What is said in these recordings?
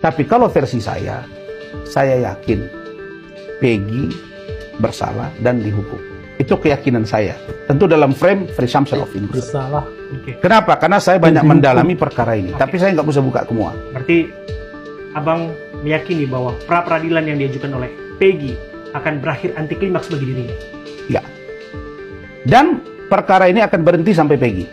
Tapi kalau versi saya yakin Peggy bersalah dan dihukum. Itu keyakinan saya. Tentu dalam frame presumption of innocence. Bersalah. Kenapa? Karena saya banyak mendalami perkara ini. Tapi saya nggak bisa buka semua. Berarti abang meyakini bahwa pra peradilan yang diajukan oleh Peggy akan berakhir anti klimaks bagi dirinya? Ya. Dan perkara ini akan berhenti sampai Peggy.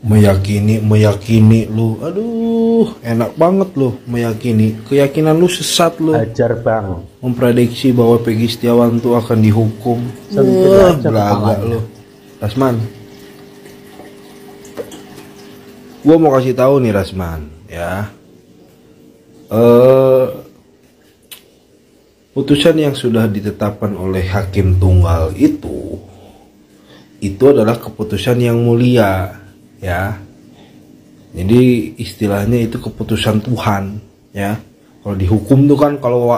Meyakini lu, aduh enak banget lu meyakini. Keyakinan lu sesat lu. Ajar bang. Memprediksi bahwa Peggy Setiawan tuh akan dihukum. Belaga lu. Rasman, gua mau kasih tahu nih Rasman, ya. Putusan yang sudah ditetapkan oleh hakim tunggal itu adalah keputusan yang mulia, ya. Jadi istilahnya itu keputusan Tuhan, ya. Kalau dihukum tuh kan, kalau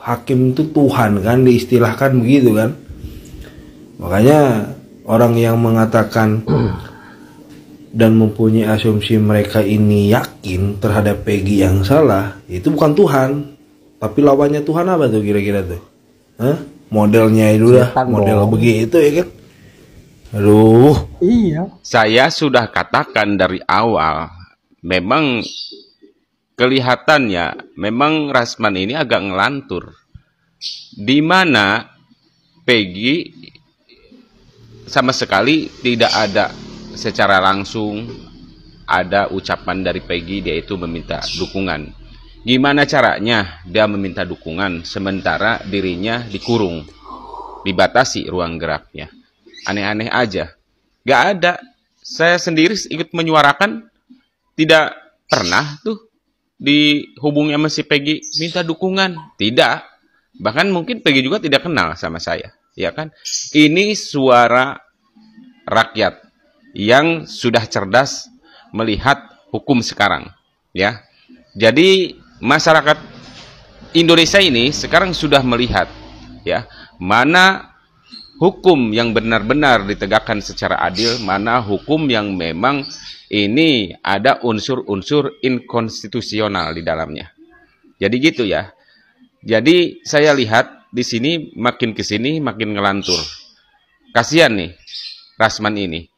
hakim itu Tuhan kan, diistilahkan begitu kan. Makanya orang yang mengatakan dan mempunyai asumsi mereka ini yakin terhadap Peggy yang salah, itu bukan Tuhan, tapi lawannya Tuhan apa tuh kira-kira tuh? Hah? Modelnya itu dah, model begitu ya kan? Aduh. Iya. Saya sudah katakan dari awal, memang kelihatannya memang Rasman ini agak ngelantur. Di mana Peggy sama sekali tidak ada secara langsung ada ucapan dari Peggy dia itu meminta dukungan. Gimana caranya dia meminta dukungan sementara dirinya dikurung, dibatasi ruang geraknya? Aneh-aneh aja. Gak ada. Saya sendiri ikut menyuarakan, tidak pernah tuh dihubungi sama si Peggy minta dukungan. Tidak. Bahkan mungkin Peggy juga tidak kenal sama saya. Ya kan? Ini suara rakyat yang sudah cerdas melihat hukum sekarang. Ya. Jadi masyarakat Indonesia ini sekarang sudah melihat, ya, mana hukum yang benar-benar ditegakkan secara adil, mana hukum yang memang ini ada unsur-unsur inkonstitusional di dalamnya. Jadi gitu ya. Jadi saya lihat di sini makin ke sini makin ngelantur. Kasihan nih Rasman ini.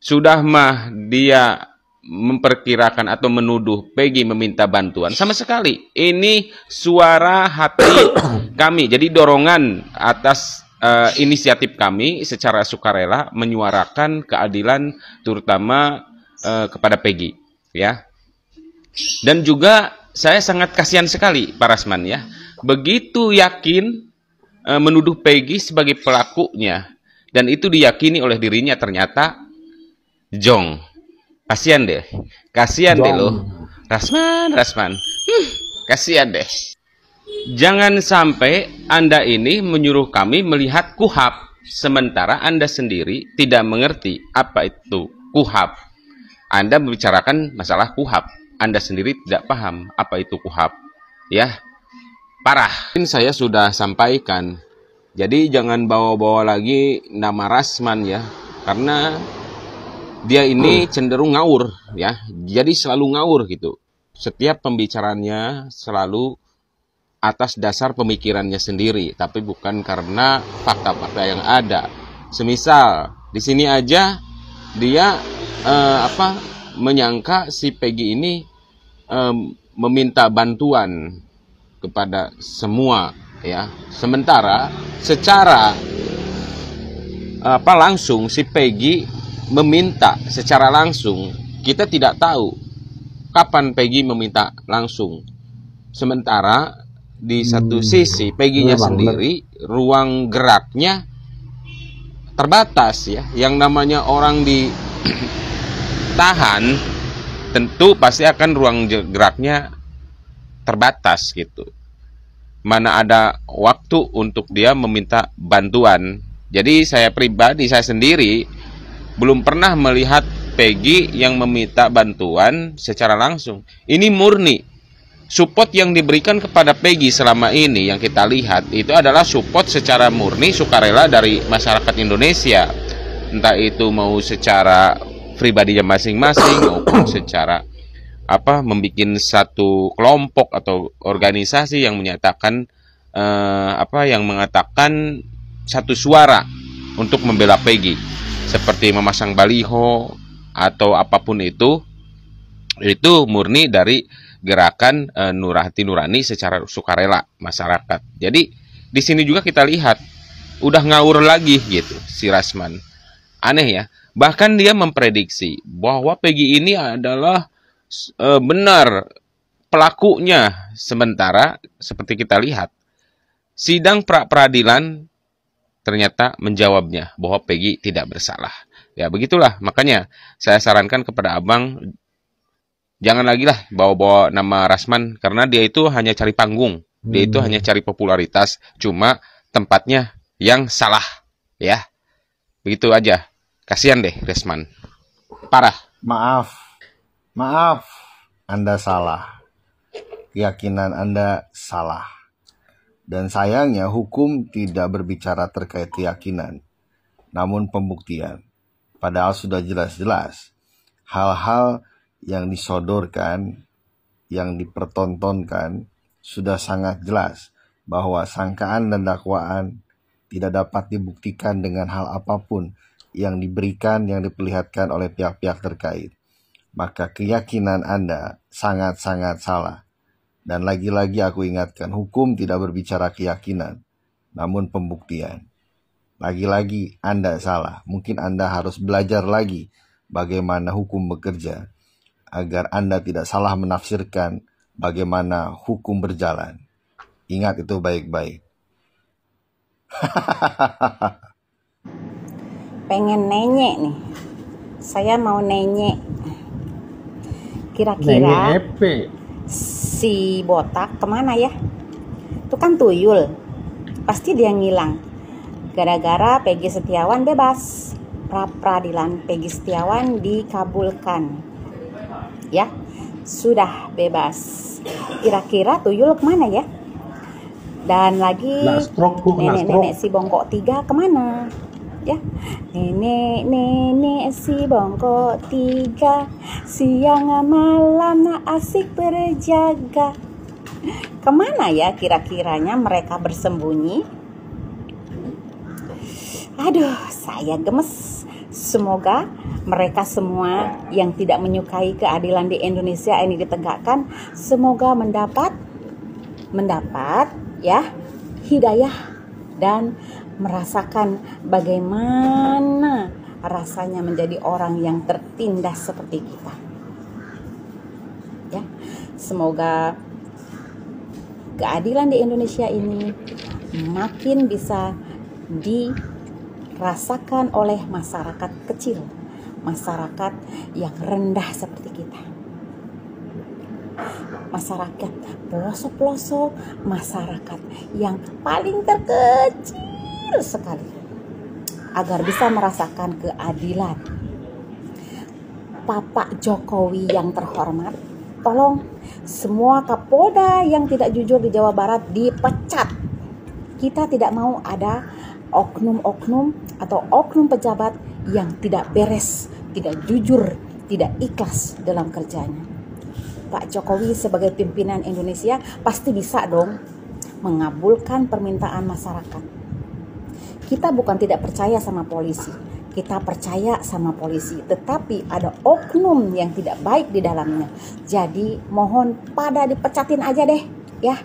Sudah mah dia memperkirakan atau menuduh Peggy meminta bantuan, sama sekali. Ini suara hati kami. Jadi dorongan atas inisiatif kami secara sukarela menyuarakan keadilan terutama kepada Peggy, ya. Dan juga saya sangat kasihan sekali Pak Rasman, ya. Begitu yakin menuduh Peggy sebagai pelakunya dan itu diyakini oleh dirinya ternyata jong. Kasihan deh. Kasihan deh lo. Rasman. Kasihan deh. Jangan sampai Anda ini menyuruh kami melihat KUHAP, sementara Anda sendiri tidak mengerti apa itu KUHAP. Anda membicarakan masalah KUHAP, Anda sendiri tidak paham apa itu KUHAP. Ya, parah. Saya sudah sampaikan. Jadi jangan bawa-bawa lagi nama Rasman, ya, karena dia ini cenderung ngawur, ya. Jadi selalu ngawur gitu. Setiap pembicaraannya selalu atas dasar pemikirannya sendiri, tapi bukan karena fakta-fakta yang ada. Semisal di sini aja dia menyangka si Peggy ini meminta bantuan kepada semua, ya. Sementara secara langsung si Peggy meminta secara langsung, kita tidak tahu kapan Peggy meminta langsung. Sementara di satu sisi Peggy-nya sendiri ruang geraknya terbatas, ya. Yang namanya orang ditahan tentu pasti akan ruang geraknya terbatas gitu. Mana ada waktu untuk dia meminta bantuan. Jadi saya pribadi, saya sendiri belum pernah melihat Peggy yang meminta bantuan secara langsung. Ini murni support yang diberikan kepada Peggy selama ini yang kita lihat itu adalah support secara murni sukarela dari masyarakat Indonesia. Entah itu mau secara pribadinya masing-masing maupun secara membikin satu kelompok atau organisasi yang menyatakan yang mengatakan satu suara untuk membela Peggy, seperti memasang baliho atau apapun itu murni dari gerakan hati nurani secara sukarela masyarakat. Jadi di sini juga kita lihat udah ngawur lagi gitu si Rasman. Aneh ya. Bahkan dia memprediksi bahwa Peggy ini adalah benar pelakunya, sementara seperti kita lihat sidang pra-peradilan ternyata menjawabnya bahwa Peggy tidak bersalah. Ya begitulah, makanya saya sarankan kepada abang jangan lagi lah bawa-bawa nama Rasman, karena dia itu hanya cari panggung, dia itu hanya cari popularitas, cuma tempatnya yang salah ya. Begitu aja. Kasihan deh Rasman. Parah. Maaf, Anda salah. Keyakinan Anda salah. Dan sayangnya hukum tidak berbicara terkait keyakinan, namun pembuktian. Padahal sudah jelas-jelas hal-hal yang disodorkan, yang dipertontonkan, sudah sangat jelas bahwa sangkaan dan dakwaan tidak dapat dibuktikan dengan hal apapun yang diberikan, yang diperlihatkan oleh pihak-pihak terkait. Maka keyakinan Anda sangat-sangat salah. Dan lagi-lagi aku ingatkan, hukum tidak berbicara keyakinan, namun pembuktian. Lagi-lagi Anda salah. Mungkin Anda harus belajar lagi bagaimana hukum bekerja, agar Anda tidak salah menafsirkan bagaimana hukum berjalan. Ingat itu baik-baik. Pengen nenyek nih. Saya mau nenyek. Kira-kira si botak kemana ya? Itu kan tuyul. Pasti dia ngilang. Gara-gara Peggy Setiawan bebas. Pra-peradilan Peggy Setiawan dikabulkan. Ya, sudah bebas. Kira-kira tuyul kemana ya? Dan lagi nenek-nenek si bongkok 3 kemana? Ya, nenek si bongkok 3 siang malam asik berjaga. Kemana ya kira-kiranya mereka bersembunyi? Aduh, saya gemes. Semoga mereka semua yang tidak menyukai keadilan di Indonesia ini ditegakkan, semoga mendapat ya hidayah dan merasakan bagaimana rasanya menjadi orang yang tertindas seperti kita. Ya, semoga keadilan di Indonesia ini makin bisa dirasakan oleh masyarakat kecil, masyarakat yang rendah seperti kita. Masyarakat pelosok-pelosok, masyarakat yang paling terkecil sekali, agar bisa merasakan keadilan. Bapak Jokowi yang terhormat, tolong semua Kapolda yang tidak jujur di Jawa Barat dipecat. Kita tidak mau ada oknum-oknum atau oknum pejabat yang tidak beres, tidak jujur, tidak ikhlas dalam kerjanya. Pak Jokowi sebagai pimpinan Indonesia pasti bisa dong mengabulkan permintaan masyarakat. Kita bukan tidak percaya sama polisi, kita percaya sama polisi, tetapi ada oknum yang tidak baik di dalamnya. Jadi mohon pada dipecatin aja deh ya.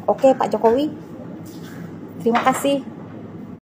Oke Pak Jokowi, terima kasih.